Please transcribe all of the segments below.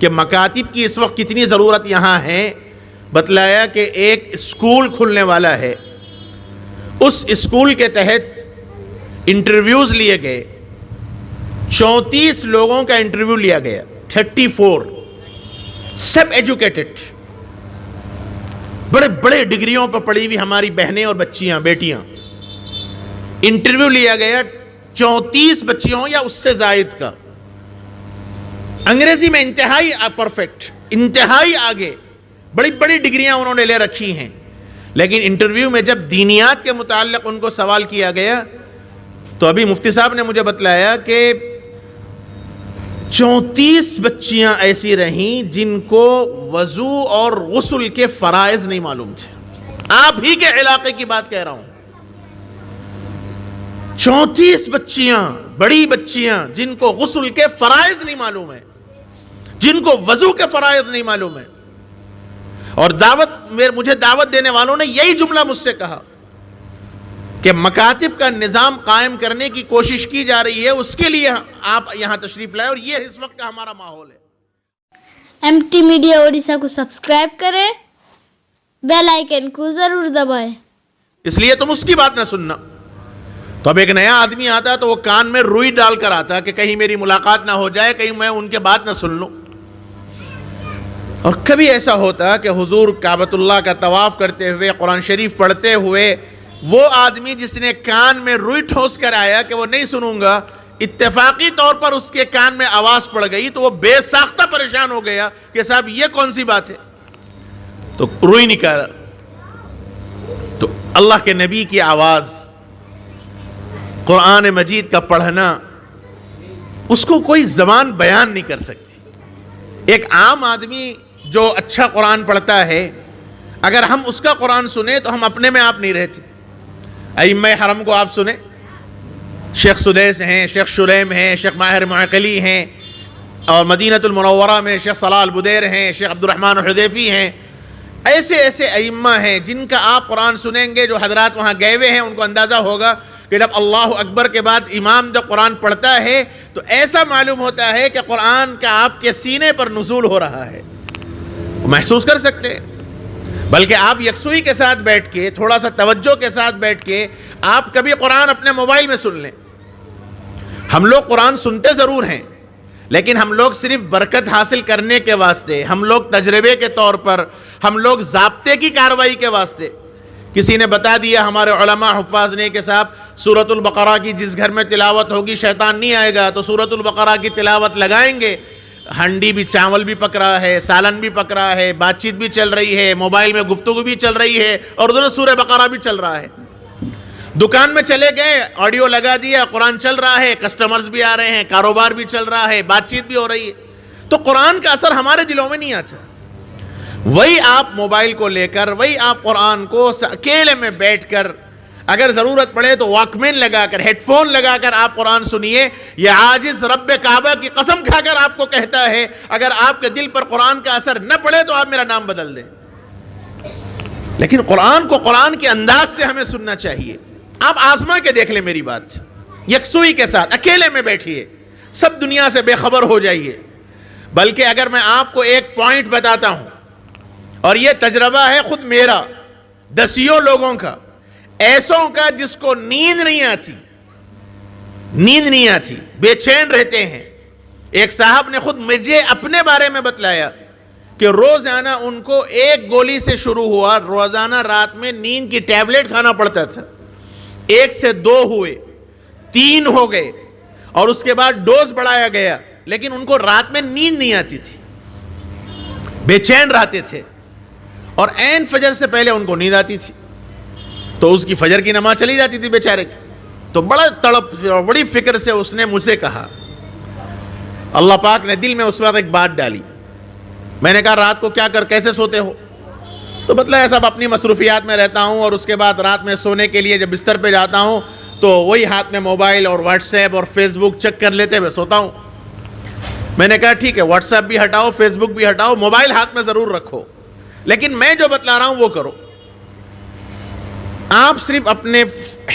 کہ مکاتب کی اس وقت کتنی ضرورت یہاں ہے، بتلایا کہ ایک اسکول کھلنے والا ہے، اس اسکول کے تحت انٹرویوز لیے گئے، 34 لوگوں کا انٹرویو لیا گیا، 34، سب ایجوکیٹڈ، بڑے بڑے ڈگریوں پر پڑھی ہوئی ہماری بہنیں اور بچیاں، بیٹیاں، انٹرویو لیا گیا 34 بچیوں یا اس سے زائد کا، انگریزی میں انتہائی پرفیکٹ، انتہائی آگے، بڑی بڑی ڈگریاں انہوں نے لے رکھی ہیں، لیکن انٹرویو میں جب دینیات کے متعلق ان کو سوال کیا گیا تو ابھی مفتی صاحب نے مجھے بتلایا کہ 34 بچیاں ایسی رہیں جن کو وضو اور غسل کے فرائض نہیں معلوم تھے، آپ ہی کے علاقے کی بات کہہ رہا ہوں، 34 بچیاں، بڑی بچیاں جن کو غسل کے فرائض نہیں معلوم ہے، جن کو وضو کے فرائض نہیں معلوم ہے، اور مجھے دعوت دینے والوں نے یہی جملہ مجھ سے کہا کہ مکاتب کا نظام قائم کرنے کی کوشش کی جا رہی ہے، اس کے لیے آپ یہاں تشریف لائے، اور یہ اس وقت کا ہمارا ماحول ہے۔ MT میڈیا اڑیسہ کو سبسکرائب کریں، بیل آئیکن کو ضرور دبائیں، اس لیے تم اس کی بات نہ سننا۔ تو اب ایک نیا آدمی آتا تو وہ کان میں روئی ڈال کر آتا کہ کہیں میری ملاقات نہ ہو جائے، کہیں میں ان کے بات نہ سن لوں۔ اور کبھی ایسا ہوتا کہ حضور کعبۃ اللہ کا طواف کرتے ہوئے، قرآن شریف پڑھتے ہوئے، وہ آدمی جس نے کان میں روئی ٹھوس کر آیا کہ وہ نہیں سنوں گا، اتفاقی طور پر اس کے کان میں آواز پڑ گئی تو وہ بے ساختہ پریشان ہو گیا کہ صاحب یہ کون سی بات ہے، تو روئی نکالا، تو اللہ کے نبی کی آواز، قرآن مجید کا پڑھنا، اس کو کوئی زبان بیان نہیں کر سکتی۔ ایک عام آدمی جو اچھا قرآن پڑھتا ہے، اگر ہم اس کا قرآن سنیں تو ہم اپنے میں آپ نہیں رہتے۔ ائمہ حرم کو آپ سنیں، شیخ سدیس ہیں، شیخ شریم ہیں، شیخ ماہر معقلی ہیں، اور مدینۃ المنورہ میں شیخ صلاح البدیر ہیں، شیخ عبد الرحمن الحدیفی ہیں، ایسے ایسے ائمہ ہیں جن کا آپ قرآن سنیں گے، جو حضرات وہاں گئے ہوئے ہیں ان کو اندازہ ہوگا کہ جب اللہ اکبر کے بعد امام جب قرآن پڑھتا ہے تو ایسا معلوم ہوتا ہے کہ قرآن کا آپ کے سینے پر نزول ہو رہا ہے، محسوس کر سکتے ہیں۔ بلکہ آپ یکسوئی کے ساتھ بیٹھ کے، تھوڑا سا توجہ کے ساتھ بیٹھ کے، آپ کبھی قرآن اپنے موبائل میں سن لیں۔ ہم لوگ قرآن سنتے ضرور ہیں، لیکن ہم لوگ صرف برکت حاصل کرنے کے واسطے، ہم لوگ تجربے کے طور پر، ہم لوگ ضابطے کی کارروائی کے واسطے، کسی نے بتا دیا ہمارے علماء حفاظ نے کہ صاحب سورۃ البقرہ کی جس گھر میں تلاوت ہوگی شیطان نہیں آئے گا، تو سورۃ البقرہ کی تلاوت لگائیں گے، ہنڈی بھی، چاول بھی پک رہا ہے، سالن بھی پک رہا ہے، بات چیت بھی چل رہی ہے، موبائل میں گفتگو بھی چل رہی ہے، اور ادھر سورہ بقرہ بھی چل رہا ہے۔ دکان میں چلے گئے، آڈیو لگا دیا، قرآن چل رہا ہے، کسٹمرز بھی آ رہے ہیں، کاروبار بھی چل رہا ہے، بات چیت بھی ہو رہی ہے، تو قرآن کا اثر ہمارے دلوں میں نہیں آتا۔ وہی آپ موبائل کو لے کر، وہی آپ قرآن کو اکیلے میں بیٹھ کر، اگر ضرورت پڑے تو واکمین لگا کر، ہیڈ فون لگا کر آپ قرآن سنیے۔ یہ عاجز رب کعبہ کی قسم کھا کر آپ کو کہتا ہے، اگر آپ کے دل پر قرآن کا اثر نہ پڑے تو آپ میرا نام بدل دیں۔ لیکن قرآن کو قرآن کے انداز سے ہمیں سننا چاہیے۔ آپ آزما کے دیکھ لیں میری بات، یکسوئی کے ساتھ اکیلے میں بیٹھیے، سب دنیا سے بے خبر ہو جائیے۔ بلکہ اگر میں آپ کو ایک پوائنٹ بتاتا ہوں، اور یہ تجربہ ہے خود میرا، دسیوں لوگوں کا، ایسوں کا جس کو نیند نہیں آتی، بے چین رہتے ہیں۔ ایک صاحب نے خود مجھے اپنے بارے میں بتلایا کہ روزانہ ان کو ایک گولی سے شروع ہوا، روزانہ رات میں نیند کی ٹیبلٹ کھانا پڑتا تھا، 1 سے 2 ہوئے، 3 ہو گئے، اور اس کے بعد ڈوز بڑھایا گیا، لیکن ان کو رات میں نیند نہیں آتی تھی، بے چین رہتے تھے، اور عین فجر سے پہلے ان کو نیند آتی تھی، تو اس کی فجر کی نماز چلی جاتی تھی بیچارے کی۔ تو بڑا تڑپ اور بڑی فکر سے اس نے مجھ سے کہا، اللہ پاک نے دل میں اس وقت ایک بات ڈالی۔ میں نے کہا رات کو کیسے سوتے ہو؟ تو بتلایا صاحب اپنی مصروفیات میں رہتا ہوں، اور اس کے بعد رات میں سونے کے لیے جب بستر پہ جاتا ہوں تو وہی ہاتھ میں موبائل اور واٹس ایپ اور فیس بک چیک کر لیتے ہوئے سوتا ہوں۔ میں نے کہا ٹھیک ہے، واٹس ایپ بھی ہٹاؤ، فیس بک بھی ہٹاؤ، موبائل ہاتھ میں ضرور رکھو، لیکن میں جو بتلا رہا ہوں وہ کرو۔ آپ صرف اپنے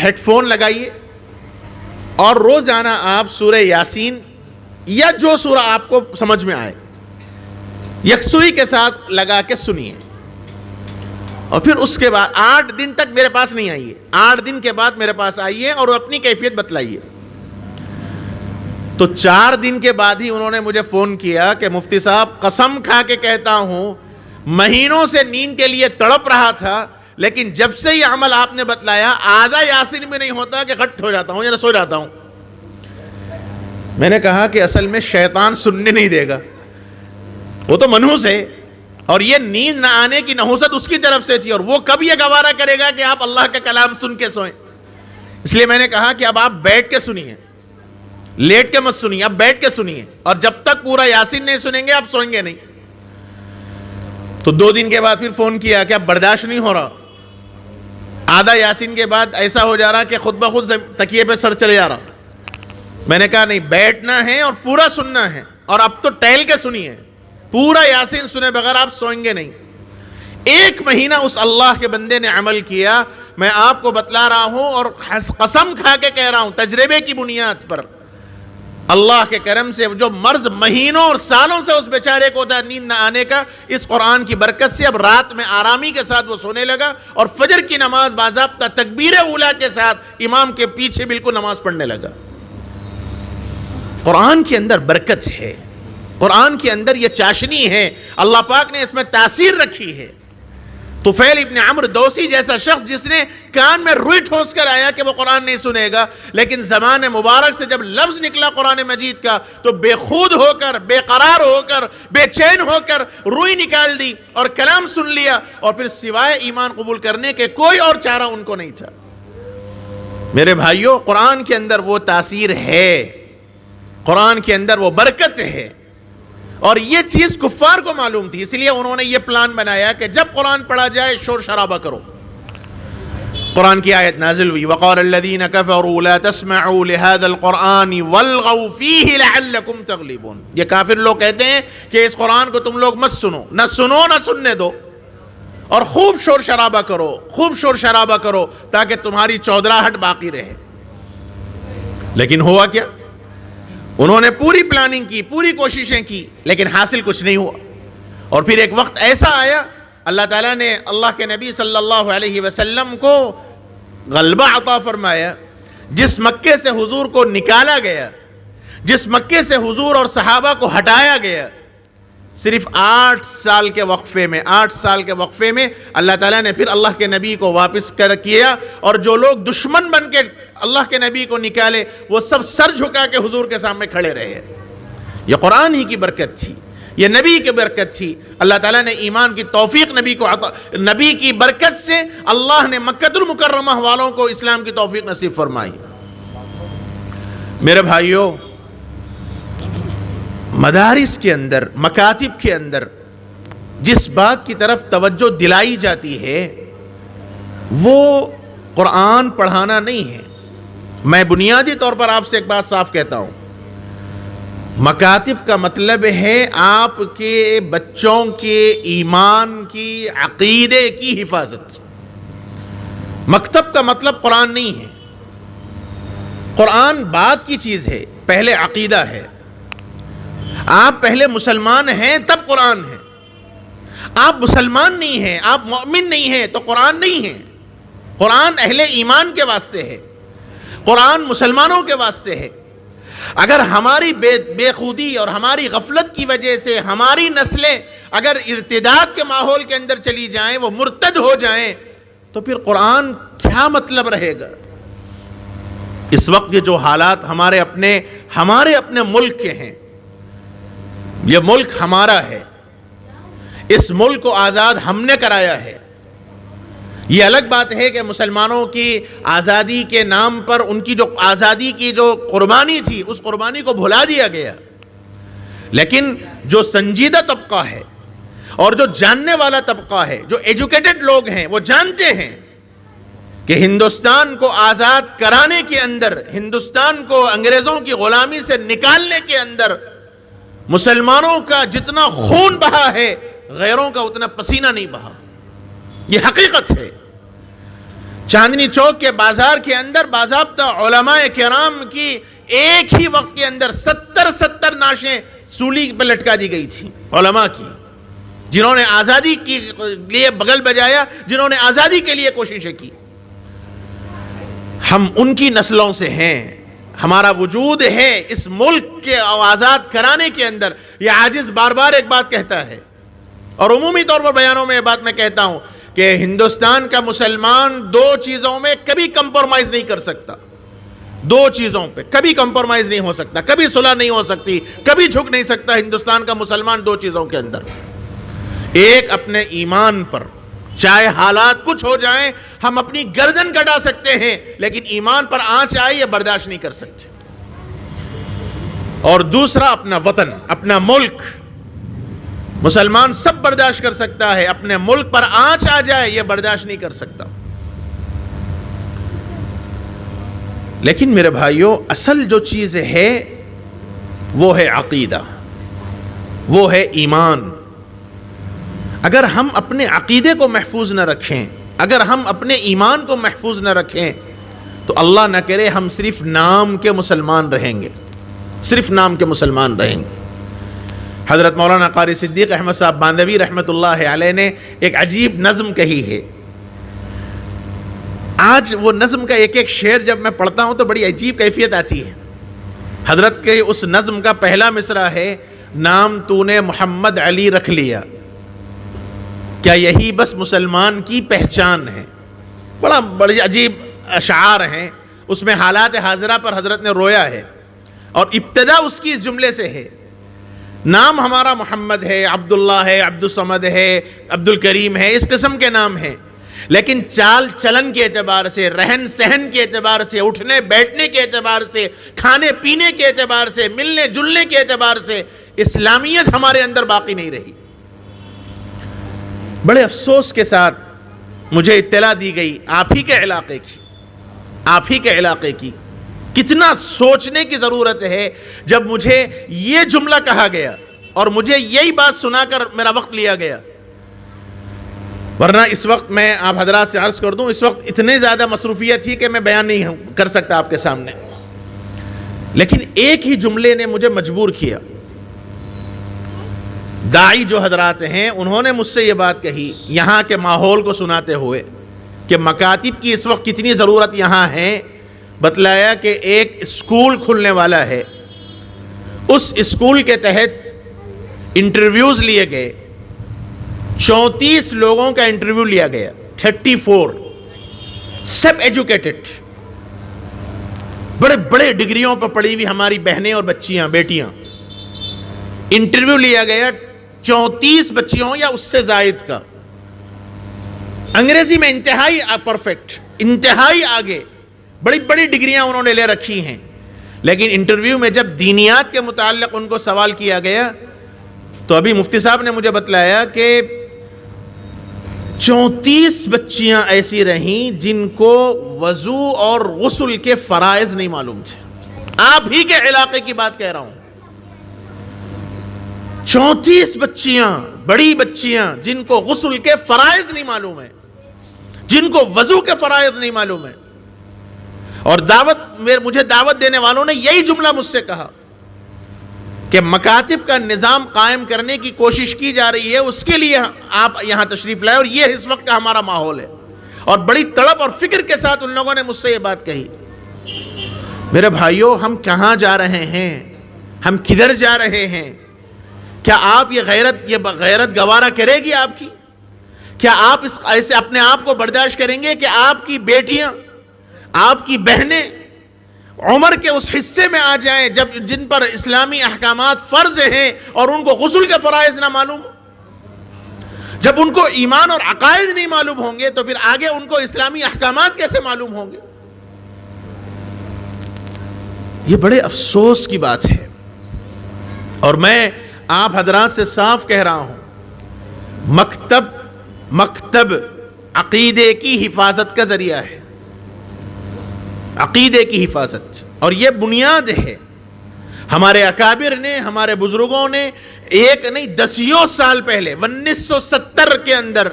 ہیڈ فون لگائیے، اور روزانہ آپ سورہ یاسین یا جو سورہ آپ کو سمجھ میں آئے یکسوئی کے ساتھ لگا کے سنیے، اور پھر اس کے بعد 8 دن تک میرے پاس نہیں آئیے، 8 دن کے بعد میرے پاس آئیے اور اپنی کیفیت بتلائیے۔ تو 4 دن کے بعد ہی انہوں نے مجھے فون کیا کہ مفتی صاحب قسم کھا کے کہتا ہوں مہینوں سے نیند کے لیے تڑپ رہا تھا، لیکن جب سے یہ عمل آپ نے بتلایا آدھا یاسین بھی نہیں ہوتا کہ غٹ ہو جاتا ہوں یا سو جاتا ہوں۔ میں نے کہا کہ اصل میں شیطان سننے نہیں دے گا، وہ تو منحوس ہے، اور یہ نیند نہ آنے کی نحوست اس کی طرف سے تھی، اور وہ کب یہ گوارا کرے گا کہ آپ اللہ کا کلام سن کے سوئیں؟ اس لیے میں نے کہا کہ اب آپ بیٹھ کے سنیے، لیٹ کے مت سنیے، اب بیٹھ کے سنیے، اور جب تک پورا یاسین نہیں سنیں گے آپ سوئیں گے نہیں۔ تو 2 دن کے بعد پھر فون کیا کہ اب برداشت نہیں ہو رہا، آدھا یاسین کے بعد ایسا ہو جا رہا کہ خود بخود تکیے پہ سر چلے جا رہا۔ میں نے کہا نہیں، بیٹھنا ہے اور پورا سننا ہے، اور اب تو ٹہل کے سنیے، پورا یاسین سنے بغیر آپ سوئیں گے نہیں۔ 1 مہینہ اس اللہ کے بندے نے عمل کیا، میں آپ کو بتلا رہا ہوں اور قسم کھا کے کہہ رہا ہوں تجربے کی بنیاد پر، اللہ کے کرم سے جو مرض مہینوں اور سالوں سے اس بیچارے کو تھا نیند نہ آنے کا، اس قرآن کی برکت سے اب رات میں آرامی کے ساتھ وہ سونے لگا، اور فجر کی نماز باضابطہ تکبیر اولیٰ کے ساتھ امام کے پیچھے بالکل نماز پڑھنے لگا۔ قرآن کے اندر برکت ہے، قرآن کے اندر یہ چاشنی ہے، اللہ پاک نے اس میں تاثیر رکھی ہے۔ طفیل ابن عمرو دوسی جیسا شخص جس نے کان میں روئی ٹھوس کر آیا کہ وہ قرآن نہیں سنے گا، لیکن زبان مبارک سے جب لفظ نکلا قرآن مجید کا تو بے خود ہو کر، بے قرار ہو کر، بے چین ہو کر روئی نکال دی اور کلام سن لیا، اور پھر سوائے ایمان قبول کرنے کے کوئی اور چارہ ان کو نہیں تھا۔ میرے بھائیوں، قرآن کے اندر وہ تاثیر ہے، قرآن کے اندر وہ برکت ہے، اور یہ چیز کفار کو معلوم تھی، اس لیے انہوں نے یہ پلان بنایا کہ جب قرآن پڑھا جائے شور شرابہ کرو۔ قرآن کی آیت نازل ہوئی، وَقَالَ الَّذِينَ كَفَرُوا لَا تَسْمَعُوا لِهَذَا الْقُرْآنِ وَالْغَوْا فِيهِ لَعَلَّكُمْ تَغْلِبُونَ۔ یہ کافر لوگ کہتے ہیں کہ اس قرآن کو تم لوگ مت سنو نہ سننے دو، اور خوب شور شرابہ کرو، خوب شور شرابہ کرو تاکہ تمہاری چودراہٹ باقی رہے۔ لیکن ہوا کیا؟ انہوں نے پوری پلاننگ کی، پوری کوششیں کی، لیکن حاصل کچھ نہیں ہوا۔ اور پھر ایک وقت ایسا آیا، اللہ تعالیٰ نے اللہ کے نبی صلی اللہ علیہ وسلم کو غلبہ عطا فرمایا۔ جس مکے سے حضور کو نکالا گیا، جس مکے سے حضور اور صحابہ کو ہٹایا گیا، صرف 8 سال کے وقفے میں، 8 سال کے وقفے میں اللہ تعالیٰ نے پھر اللہ کے نبی کو واپس کیا، اور جو لوگ دشمن بن کے اللہ کے نبی کو نکالے وہ سب سر جھکا کے حضور کے سامنے کھڑے رہے۔ یہ قرآن ہی کی برکت تھی، یہ نبی کی برکت تھی۔ اللہ تعالیٰ نے ایمان کی توفیق نبی کو عطا، نبی کی برکت سے اللہ نے مکہ المکرمہ والوں کو اسلام کی توفیق نصیب فرمائی۔ میرے بھائیوں، مدارس کے اندر، مکاتب کے اندر جس بات کی طرف توجہ دلائی جاتی ہے وہ قرآن پڑھانا نہیں ہے۔ میں بنیادی طور پر آپ سے ایک بات صاف کہتا ہوں، مکاتب کا مطلب ہے آپ کے بچوں کے ایمان کی، عقیدے کی حفاظت۔ مکتب کا مطلب قرآن نہیں ہے۔ قرآن بعد کی چیز ہے، پہلے عقیدہ ہے۔ آپ پہلے مسلمان ہیں تب قرآن ہے۔ آپ مسلمان نہیں ہیں، آپ مومن نہیں ہیں تو قرآن نہیں ہے۔ قرآن اہل ایمان کے واسطے ہے، قرآن مسلمانوں کے واسطے ہے۔ اگر ہماری بے خودی اور ہماری غفلت کی وجہ سے ہماری نسلیں اگر ارتداد کے ماحول کے اندر چلی جائیں، وہ مرتد ہو جائیں، تو پھر قرآن کیا مطلب رہے گا؟ اس وقت یہ جو حالات ہمارے اپنے ملک کے ہیں، یہ ملک ہمارا ہے، اس ملک کو آزاد ہم نے کرایا ہے۔ یہ الگ بات ہے کہ مسلمانوں کی آزادی کے نام پر ان کی جو آزادی کی جو قربانی تھی اس قربانی کو بھلا دیا گیا، لیکن جو سنجیدہ طبقہ ہے اور جو جاننے والا طبقہ ہے، جو ایجوکیٹڈ لوگ ہیں، وہ جانتے ہیں کہ ہندوستان کو آزاد کرانے کے اندر، ہندوستان کو انگریزوں کی غلامی سے نکالنے کے اندر مسلمانوں کا جتنا خون بہا ہے، غیروں کا اتنا پسینہ نہیں بہا۔ یہ حقیقت ہے۔ چاندنی چوک کے بازار کے اندر باضابطہ علماء کرام کی ایک ہی وقت کے اندر 70 نعشیں سولی پہ لٹکا دی گئی تھی، علماء کی جنہوں نے آزادی کے لیے بغل بجایا، جنہوں نے آزادی کے لیے کوششیں کی. ہم ان کی نسلوں سے ہیں. ہمارا وجود ہے اس ملک کے آزاد کرانے کے اندر. یہ عاجز بار بار ایک بات کہتا ہے، اور عمومی طور پر بیانوں میں یہ بات میں کہتا ہوں کہ ہندوستان کا مسلمان دو چیزوں میں کبھی کمپرومائز نہیں کر سکتا. دو چیزوں پہ کبھی کمپرومائز نہیں ہو سکتا، کبھی صلح نہیں ہو سکتی، کبھی جھک نہیں سکتا ہندوستان کا مسلمان دو چیزوں کے اندر. ایک اپنے ایمان پر، چاہے حالات کچھ ہو جائیں ہم اپنی گردن کٹا سکتے ہیں، لیکن ایمان پر آنچ آئی یہ برداشت نہیں کر سکتے. اور دوسرا اپنا وطن، اپنا ملک. مسلمان سب برداشت کر سکتا ہے، اپنے ملک پر آنچ آ جائے یہ برداشت نہیں کر سکتا. لیکن میرے بھائیوں، اصل جو چیز ہے وہ ہے عقیدہ، وہ ہے ایمان. اگر ہم اپنے عقیدے کو محفوظ نہ رکھیں، اگر ہم اپنے ایمان کو محفوظ نہ رکھیں، تو اللہ نہ کرے ہم صرف نام کے مسلمان رہیں گے، صرف نام کے مسلمان رہیں گے. حضرت مولانا قاری صدیق احمد صاحب باندھوی رحمۃ اللہ علیہ نے ایک عجیب نظم کہی ہے. آج وہ نظم کا ایک ایک شعر جب میں پڑھتا ہوں تو بڑی عجیب کیفیت آتی ہے. حضرت کے اس نظم کا پہلا مصرع ہے، نام تو نے محمد علی رکھ لیا، کیا یہی بس مسلمان کی پہچان ہے. بڑی عجیب اشعار ہیں. اس میں حالات حاضرہ پر حضرت نے رویا ہے، اور ابتدا اس کی اس جملے سے ہے، نام ہمارا محمد ہے، عبداللہ ہے، عبدالصمد ہے، عبدالکریم ہے، اس قسم کے نام ہیں، لیکن چال چلن کے اعتبار سے، رہن سہن کے اعتبار سے، اٹھنے بیٹھنے کے اعتبار سے، کھانے پینے کے اعتبار سے، ملنے جلنے کے اعتبار سے اسلامیت ہمارے اندر باقی نہیں رہی. بڑے افسوس کے ساتھ مجھے اطلاع دی گئی آپ ہی کے علاقے کی. کتنا سوچنے کی ضرورت ہے جب مجھے یہ جملہ کہا گیا اور مجھے یہی بات سنا کر میرا وقت لیا گیا. ورنہ اس وقت میں آپ حضرات سے عرض کر دوں، اس وقت اتنی زیادہ مصروفیت تھی کہ میں بیان نہیں کر سکتا آپ کے سامنے. لیکن ایک ہی جملے نے مجھے مجبور کیا. داعی جو حضرات ہیں انہوں نے مجھ سے یہ بات کہی یہاں کے ماحول کو سناتے ہوئے کہ مکاتب کی اس وقت کتنی ضرورت یہاں ہے. بتلایا کہ ایک اسکول کھلنے والا ہے، اس اسکول کے تحت انٹرویوز لیے گئے. 34 لوگوں کا انٹرویو لیا گیا، 34 سب ایجوکیٹڈ، بڑے بڑے ڈگریوں پر پڑھی ہوئی ہماری بہنیں اور بچیاں بیٹیاں. انٹرویو لیا گیا 34 بچیوں یا اس سے زائد کا. انگریزی میں انتہائی پرفیکٹ، انتہائی آگے، بڑی بڑی ڈگریاں انہوں نے لے رکھی ہیں. لیکن انٹرویو میں جب دینیات کے متعلق ان کو سوال کیا گیا تو ابھی مفتی صاحب نے مجھے بتلایا کہ 34 بچیاں ایسی رہیں جن کو وضو اور غسل کے فرائض نہیں معلوم تھے. آپ ہی کے علاقے کی بات کہہ رہا ہوں. 34 بچیاں، بڑی بچیاں جن کو غسل کے فرائض نہیں معلوم ہے، جن کو وضو کے فرائض نہیں معلوم ہے. اور مجھے دعوت دینے والوں نے یہی جملہ مجھ سے کہا کہ مکاتب کا نظام قائم کرنے کی کوشش کی جا رہی ہے، اس کے لیے آپ یہاں تشریف لائے، اور یہ اس وقت کا ہمارا ماحول ہے. اور بڑی تڑپ اور فکر کے ساتھ ان لوگوں نے مجھ سے یہ بات کہی. میرے بھائیوں، ہم کہاں جا رہے ہیں؟ ہم کدھر جا رہے ہیں؟ کیا آپ یہ غیرت گوارا کرے گی آپ کی؟ کیا آپ ایسے اپنے آپ کو برداشت کریں گے کہ آپ کی بیٹیاں، آپ کی بہنیں عمر کے اس حصے میں آ جائیں جن پر اسلامی احکامات فرض ہیں اور ان کو غسل کے فرائض نہ معلوم؟ جب ان کو ایمان اور عقائد نہیں معلوم ہوں گے تو پھر آگے ان کو اسلامی احکامات کیسے معلوم ہوں گے؟ یہ بڑے افسوس کی بات ہے. اور میں آپ حضرات سے صاف کہہ رہا ہوں، مکتب عقیدے کی حفاظت کا ذریعہ ہے، عقیدے کی حفاظت، اور یہ بنیاد ہے. ہمارے اکابر نے، ہمارے بزرگوں نے ایک نہیں دسیوں سال پہلے 1970 کے اندر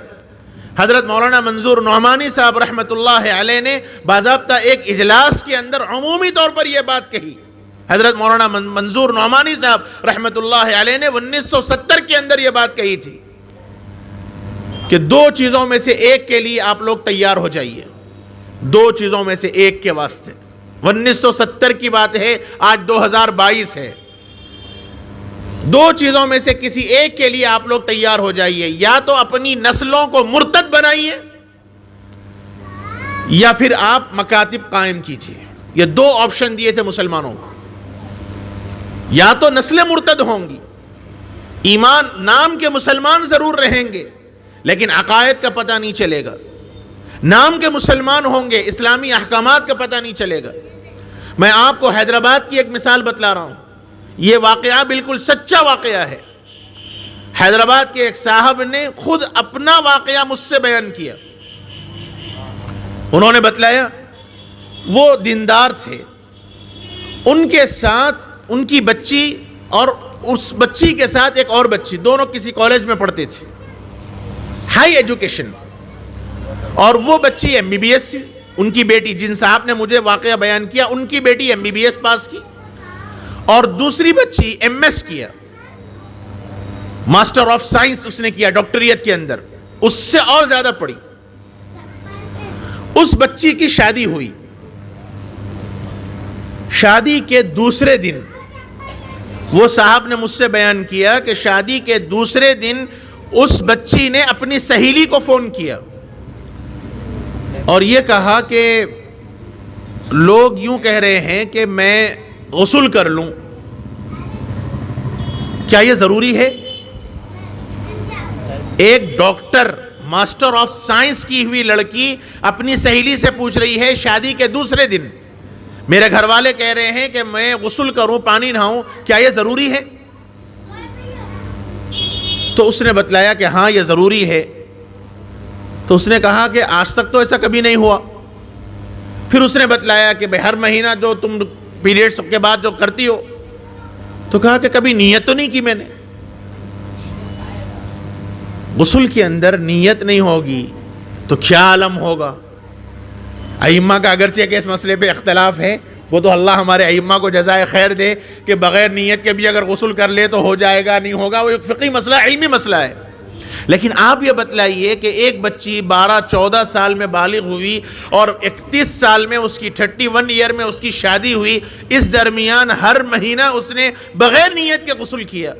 حضرت مولانا منظور نعمانی صاحب رحمۃ اللہ علیہ نے باضابطہ ایک اجلاس کے اندر عمومی طور پر یہ بات کہی. حضرت مولانا منظور نعمانی صاحب رحمۃ اللہ علیہ نے 1970 کے اندر یہ بات کہی تھی کہ دو چیزوں میں سے ایک کے لیے آپ لوگ تیار ہو جائیے، دو چیزوں میں سے ایک کے واسطے۔ 1970 کی بات ہے، آج 2022 ہے۔ دو چیزوں میں سے کسی ایک کے لیے آپ لوگ تیار ہو جائیے، یا تو اپنی نسلوں کو مرتد بنائیے یا پھر آپ مکاتب قائم کیجیے۔ یہ دو آپشن دیے تھے مسلمانوں کو، یا تو نسلیں مرتد ہوں گی، ایمان نام کے مسلمان ضرور رہیں گے لیکن عقائد کا پتہ نہیں چلے گا، نام کے مسلمان ہوں گے اسلامی احکامات کا پتہ نہیں چلے گا۔ میں آپ کو حیدرآباد کی ایک مثال بتلا رہا ہوں، یہ واقعہ بالکل سچا واقعہ ہے۔ حیدرآباد کے ایک صاحب نے خود اپنا واقعہ مجھ سے بیان کیا۔ انہوں نے بتلایا وہ دیندار تھے، ان کے ساتھ ان کی بچی اور اس بچی کے ساتھ ایک اور بچی، دونوں کسی کالج میں پڑھتے تھے، ہائی ایجوکیشن، اور وہ بچی MBBS، ان کی بیٹی جن صاحب نے مجھے واقعہ بیان کیا ان کی بیٹی MBBS پاس کی اور دوسری بچی MS کیا، ماسٹر آف سائنس اس نے کیا ڈاکٹریٹ کے اندر، اس سے اور زیادہ پڑھی۔ اس بچی کی شادی ہوئی، شادی کے دوسرے دن وہ صاحب نے مجھ سے بیان کیا کہ شادی کے دوسرے دن اس بچی نے اپنی سہیلی کو فون کیا اور یہ کہا کہ لوگ یوں کہہ رہے ہیں کہ میں غسل کر لوں، کیا یہ ضروری ہے؟ ایک ڈاکٹر ماسٹر آف سائنس کی ہوئی لڑکی اپنی سہیلی سے پوچھ رہی ہے شادی کے دوسرے دن، میرے گھر والے کہہ رہے ہیں کہ میں غسل کروں، پانی نہاؤں، کیا یہ ضروری ہے؟ تو اس نے بتلایا کہ ہاں یہ ضروری ہے۔ تو اس نے کہا کہ آج تک تو ایسا کبھی نہیں ہوا۔ پھر اس نے بتلایا کہ ہر مہینہ جو تم پیریڈز کے بعد جو کرتی ہو، تو کہا کہ کبھی نیت تو نہیں کی میں نے۔ غسل کے اندر نیت نہیں ہوگی تو کیا عالم ہوگا؟ ائمہ کا اگرچہ کہ اس مسئلے پہ اختلاف ہے، وہ تو اللہ ہمارے ائمہ کو جزائے خیر دے کہ بغیر نیت کے بھی اگر غسل کر لے تو ہو جائے گا نہیں ہوگا، وہ ایک فقہی مسئلہ، علمی مسئلہ ہے۔ لیکن آپ یہ بتلائیے کہ ایک بچی 12-14 سال میں بالغ ہوئی اور 31 سال میں اس کی 31 ایئر میں اس کی شادی ہوئی، اس درمیان ہر مہینہ اس نے بغیر نیت کے غسل کیا،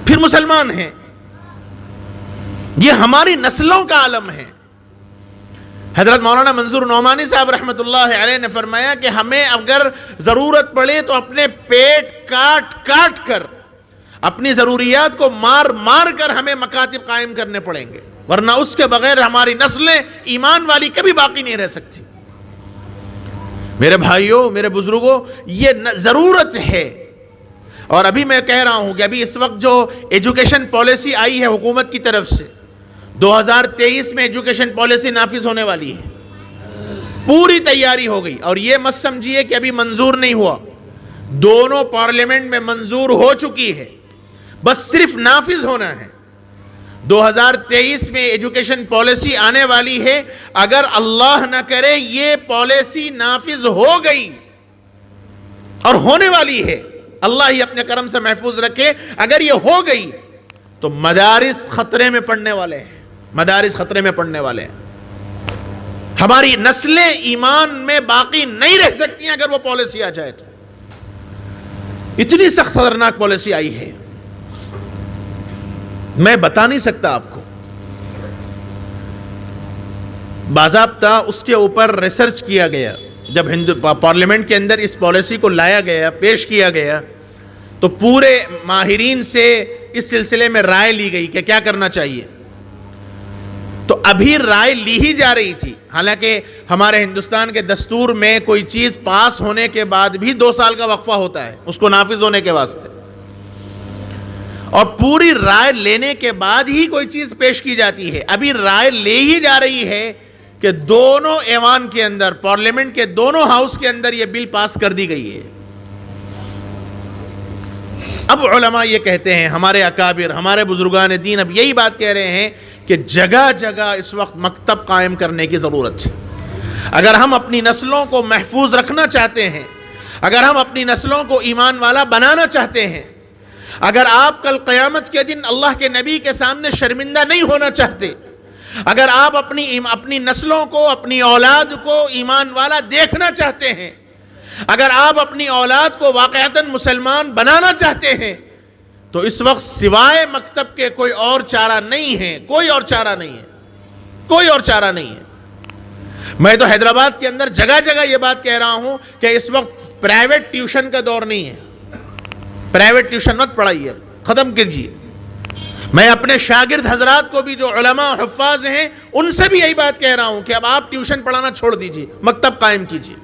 پھر مسلمان ہیں۔ یہ ہماری نسلوں کا عالم ہے۔ حضرت مولانا منظور نعمانی صاحب رحمۃ اللہ علیہ نے فرمایا کہ ہمیں اگر ضرورت پڑے تو اپنے پیٹ کاٹ کاٹ کر، اپنی ضروریات کو مار مار کر ہمیں مکاتب قائم کرنے پڑیں گے، ورنہ اس کے بغیر ہماری نسلیں ایمان والی کبھی باقی نہیں رہ سکتی۔ میرے بھائیوں، میرے بزرگوں، یہ ضرورت ہے۔ اور ابھی میں کہہ رہا ہوں کہ ابھی اس وقت جو ایجوکیشن پالیسی آئی ہے حکومت کی طرف سے، 2023 میں ایجوکیشن پالیسی نافذ ہونے والی ہے، پوری تیاری ہو گئی، اور یہ مت سمجھیے کہ ابھی منظور نہیں ہوا، دونوں پارلیمنٹ میں منظور ہو چکی ہے، بس صرف نافذ ہونا ہے۔ 2023 میں ایجوکیشن پالیسی آنے والی ہے، اگر اللہ نہ کرے یہ پالیسی نافذ ہو گئی اور ہونے والی ہے، اللہ ہی اپنے کرم سے محفوظ رکھے، اگر یہ ہو گئی تو مدارس خطرے میں پڑنے والے ہیں، مدارس خطرے میں پڑنے والے ہیں۔ ہماری نسلیں ایمان میں باقی نہیں رہ سکتی ہیں اگر وہ پالیسی آ جائے تو۔ اتنی سخت خطرناک پالیسی آئی ہے، میں بتا نہیں سکتا آپ کو۔ باضابطہ اس کے اوپر ریسرچ کیا گیا، جب پارلیمنٹ کے اندر اس پالیسی کو لایا گیا، پیش کیا گیا، تو پورے ماہرین سے اس سلسلے میں رائے لی گئی کہ کیا کرنا چاہیے۔ تو ابھی رائے لی ہی جا رہی تھی، حالانکہ ہمارے ہندوستان کے دستور میں کوئی چیز پاس ہونے کے بعد بھی 2 سال کا وقفہ ہوتا ہے اس کو نافذ ہونے کے واسطے، اور پوری رائے لینے کے بعد ہی کوئی چیز پیش کی جاتی ہے۔ ابھی رائے لے ہی جا رہی ہے کہ دونوں ایوان کے اندر، پارلیمنٹ کے دونوں ہاؤس کے اندر یہ بل پاس کر دی گئی ہے۔ اب علماء یہ کہتے ہیں، ہمارے اکابر، ہمارے بزرگان دین اب یہی بات کہہ رہے ہیں کہ جگہ جگہ اس وقت مکتب قائم کرنے کی ضرورت ہے۔ اگر ہم اپنی نسلوں کو محفوظ رکھنا چاہتے ہیں، اگر ہم اپنی نسلوں کو ایمان والا بنانا چاہتے ہیں، اگر آپ کل قیامت کے دن اللہ کے نبی کے سامنے شرمندہ نہیں ہونا چاہتے، اگر آپ اپنی نسلوں کو، اپنی اولاد کو ایمان والا دیکھنا چاہتے ہیں، اگر آپ اپنی اولاد کو واقعتاً مسلمان بنانا چاہتے ہیں، تو اس وقت سوائے مکتب کے کوئی اور چارہ نہیں ہے، کوئی اور چارہ نہیں ہے، کوئی اور چارہ نہیں ہے۔ میں تو حیدرآباد کے اندر جگہ جگہ یہ بات کہہ رہا ہوں کہ اس وقت پرائیویٹ ٹیوشن کا دور نہیں ہے، پرائیویٹ ٹیوشن مت پڑھائیے، ختم کیجیے۔ میں اپنے شاگرد حضرات کو بھی جو علماء حفاظ ہیں ان سے بھی یہی بات کہہ رہا ہوں کہ اب آپ ٹیوشن پڑھانا چھوڑ دیجیے، مکتب قائم کیجیے۔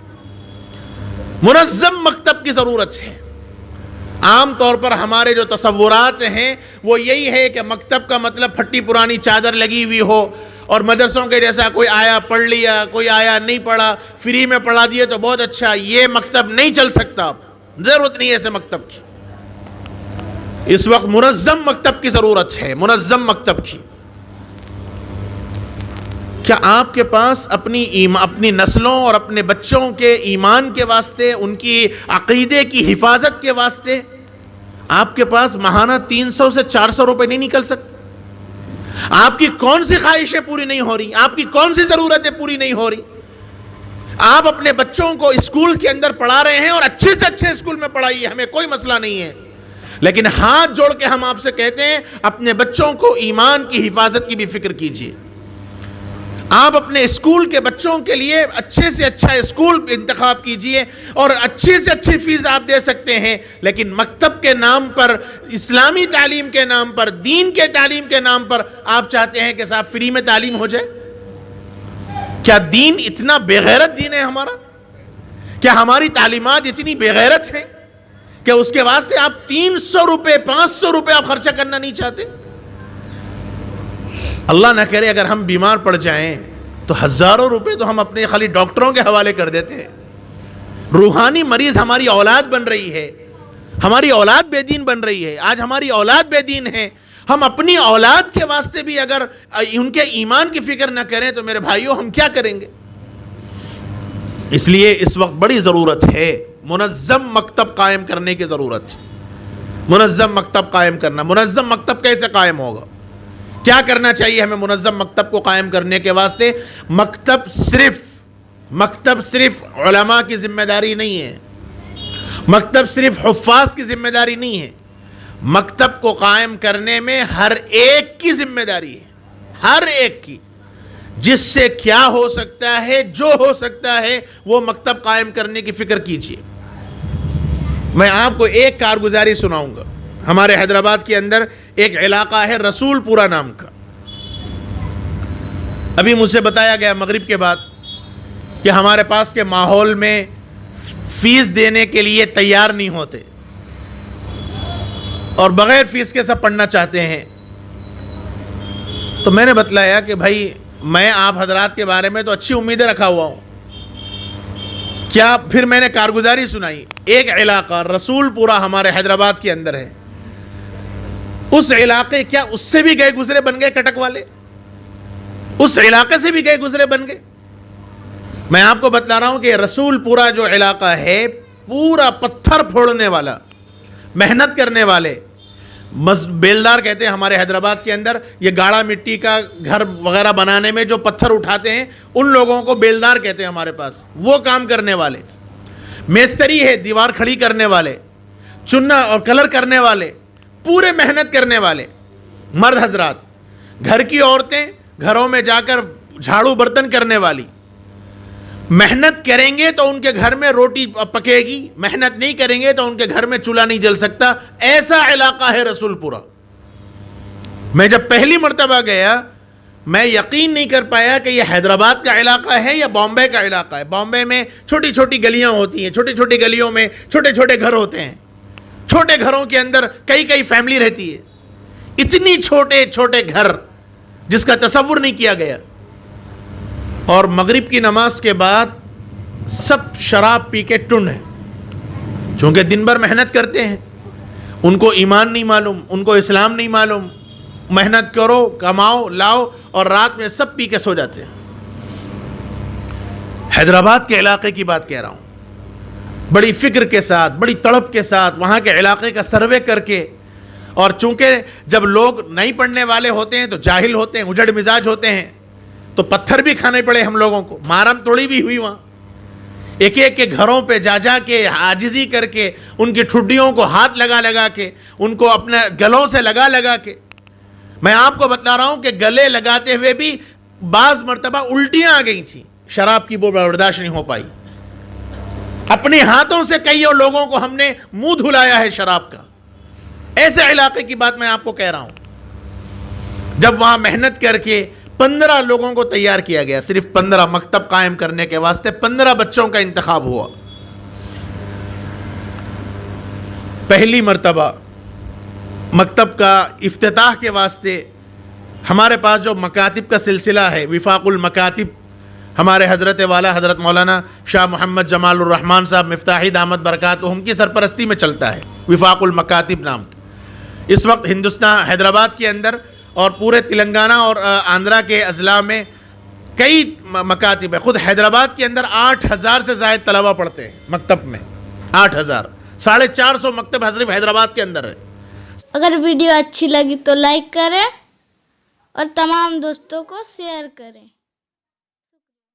منظم مکتب کی ضرورت ہے۔ عام طور پر ہمارے جو تصورات ہیں وہ یہی ہے کہ مکتب کا مطلب پھٹی پرانی چادر لگی ہوئی ہو، اور مدرسوں کے جیسا کوئی آیا پڑھ لیا، کوئی آیا نہیں پڑھا، فری میں پڑھا دیے تو بہت اچھا۔ یہ مکتب نہیں چل سکتا، ضرورت نہیں ہے ایسے مکتب کی۔ اس وقت منظم مکتب کی ضرورت ہے، منظم مکتب کی۔ کیا آپ کے پاس اپنی نسلوں اور اپنے بچوں کے ایمان کے واسطے، ان کی عقیدے کی حفاظت کے واسطے آپ کے پاس ماہانہ 300 سے 400 روپے نہیں نکل سکتے؟ آپ کی کون سی خواہشیں پوری نہیں ہو رہی؟ آپ کی کون سی ضرورتیں پوری نہیں ہو رہی؟ آپ اپنے بچوں کو اسکول کے اندر پڑھا رہے ہیں، اور اچھے سے اچھے اسکول میں پڑھائیے، ہمیں کوئی مسئلہ نہیں ہے، لیکن ہاتھ جوڑ کے ہم آپ سے کہتے ہیں اپنے بچوں کو ایمان کی حفاظت کی بھی فکر کیجیے۔ آپ اپنے اسکول کے بچوں کے لیے اچھے سے اچھا اسکول انتخاب کیجئے، اور اچھی سے اچھی فیس آپ دے سکتے ہیں، لیکن مکتب کے نام پر، اسلامی تعلیم کے نام پر، دین کے تعلیم کے نام پر آپ چاہتے ہیں کہ صاحب فری میں تعلیم ہو جائے؟ کیا دین اتنا بے غیرت دین ہے ہمارا؟ کیا ہماری تعلیمات اتنی بے غیرت ہیں کہ اس کے واسطے آپ 300 روپے 500 روپے آپ خرچہ کرنا نہیں چاہتے؟ اللہ نہ کرے اگر ہم بیمار پڑ جائیں تو ہزاروں روپے تو ہم اپنے خالی ڈاکٹروں کے حوالے کر دیتے ہیں۔ روحانی مریض ہماری اولاد بن رہی ہے، ہماری اولاد بے دین بن رہی ہے۔ آج ہماری اولاد بے دین ہے، ہم اپنی اولاد کے واسطے بھی اگر ان کے ایمان کی فکر نہ کریں تو میرے بھائیوں ہم کیا کریں گے؟ اس لیے اس وقت بڑی ضرورت ہے منظم مکتب قائم کرنے کی ضرورت ہے۔ منظم مکتب قائم کرنا۔ منظم مکتب کیسے قائم ہوگا؟ کیا کرنا چاہیے ہمیں منظم مکتب کو قائم کرنے کے واسطے؟ مکتب صرف علماء کی ذمہ داری نہیں ہے، مکتب صرف حفاظ کی ذمہ داری نہیں ہے، مکتب کو قائم کرنے میں ہر ایک کی ذمہ داری ہے، ہر ایک کی۔ جس سے کیا ہو سکتا ہے، جو ہو سکتا ہے وہ مکتب قائم کرنے کی فکر کیجیے۔ میں آپ کو ایک کارگزاری سناؤں گا۔ ہمارے حیدرآباد کے اندر ایک علاقہ ہے رسول پورہ نام کا۔ ابھی مجھ سے بتایا گیا مغرب کے بعد کہ ہمارے پاس کے ماحول میں فیس دینے کے لیے تیار نہیں ہوتے، اور بغیر فیس کے سب پڑھنا چاہتے ہیں۔ تو میں نے بتلایا کہ بھائی میں آپ حضرات کے بارے میں تو اچھی امیدیں رکھا ہوا ہوں، کیا پھر میں نے کارگزاری سنائی۔ ایک علاقہ رسول پورہ ہمارے حیدرآباد کے اندر ہے، اس علاقے کیا اس سے بھی گئے گزرے بن گئے کٹک والے، اس علاقے سے بھی گئے گزرے بن گئے۔ میں آپ کو بتلا رہا ہوں کہ رسول پورہ جو علاقہ ہے پورا پتھر پھوڑنے والا، محنت کرنے والے، بیلدار کہتے ہیں ہمارے حیدرآباد کے اندر، یہ گاڑا مٹی کا گھر وغیرہ بنانے میں جو پتھر اٹھاتے ہیں ان لوگوں کو بیلدار کہتے ہیں ہمارے پاس، وہ کام کرنے والے۔ میستری ہے دیوار کھڑی کرنے والے، چننا اور کلر کرنے والے، پورے محنت کرنے والے مرد حضرات۔ گھر کی عورتیں گھروں میں جا کر جھاڑو برتن کرنے والی، محنت کریں گے تو ان کے گھر میں روٹی پکے گی، محنت نہیں کریں گے تو ان کے گھر میں چولہا نہیں جل سکتا۔ ایسا علاقہ ہے رسول پورہ۔ میں جب پہلی مرتبہ گیا میں یقین نہیں کر پایا کہ یہ حیدرآباد کا علاقہ ہے یا بامبے کا علاقہ ہے۔ بامبے میں چھوٹی چھوٹی گلیاں ہوتی ہیں، چھوٹی چھوٹی گلیوں میں چھوٹے چھوٹے گھر ہوتے ہیں، چھوٹے گھروں کے اندر کئی فیملی رہتی ہے۔ اتنی چھوٹے چھوٹے گھر جس کا تصور نہیں کیا گیا۔ اور مغرب کی نماز کے بعد سب شراب پی کے ٹنڈ ہیں، چونکہ دن بھر محنت کرتے ہیں، ان کو ایمان نہیں معلوم، ان کو اسلام نہیں معلوم، محنت کرو کماؤ لاؤ اور رات میں سب پی کے سو جاتے ہیں۔ حیدرآباد کے علاقے کی بات کہہ رہا ہوں، بڑی فکر کے ساتھ، بڑی تڑپ کے ساتھ وہاں کے علاقے کا سروے کر کے اور چونکہ جب لوگ نہیں پڑھنے والے ہوتے ہیں تو جاہل ہوتے ہیں, اجڑ مزاج ہوتے ہیں, تو پتھر بھی کھانے پڑے ہم لوگوں کو, مارم توڑی بھی ہوئی وہاں. ایک ایک کے گھروں پہ جا کے عاجزی کر کے, ان کی ٹھڈیوں کو ہاتھ لگا کے, ان کو اپنے گلوں سے لگا کے. میں آپ کو بتلا رہا ہوں کہ گلے لگاتے ہوئے بھی بعض مرتبہ الٹیاں آ گئی تھیں, شراب کی وہ برداشت نہیں ہو پائی. اپنے ہاتھوں سے کئی اور لوگوں کو ہم نے منہ دھلایا ہے شراب کا. ایسے علاقے کی بات میں آپ کو کہہ رہا ہوں, جب وہاں محنت کر کے 15 لوگوں کو تیار کیا گیا, صرف 15 مکتب قائم کرنے کے واسطے 15 بچوں کا انتخاب ہوا. پہلی مرتبہ مکتب کا افتتاح کے واسطے ہمارے پاس جو مکاتب کا سلسلہ ہے, وفاق المکاتب, ہمارے حضرت والا حضرت مولانا شاہ محمد جمال الرحمن صاحب مفتاحی دامت برکاتہم کی سرپرستی میں چلتا ہے وفاق المکاتب نام. اس وقت ہندوستان حیدرآباد کے اندر اور پورے تلنگانہ اور آندھرا کے اضلاع میں کئی مکاتب ہیں. خود حیدرآباد کے اندر 8000 سے زائد طلبہ پڑھتے ہیں مکتب میں, 8000, 450 مکتب حضرت حیدرآباد کے اندر ہے. اگر ویڈیو اچھی لگی تو لائک کریں اور تمام دوستوں کو شیئر کریں.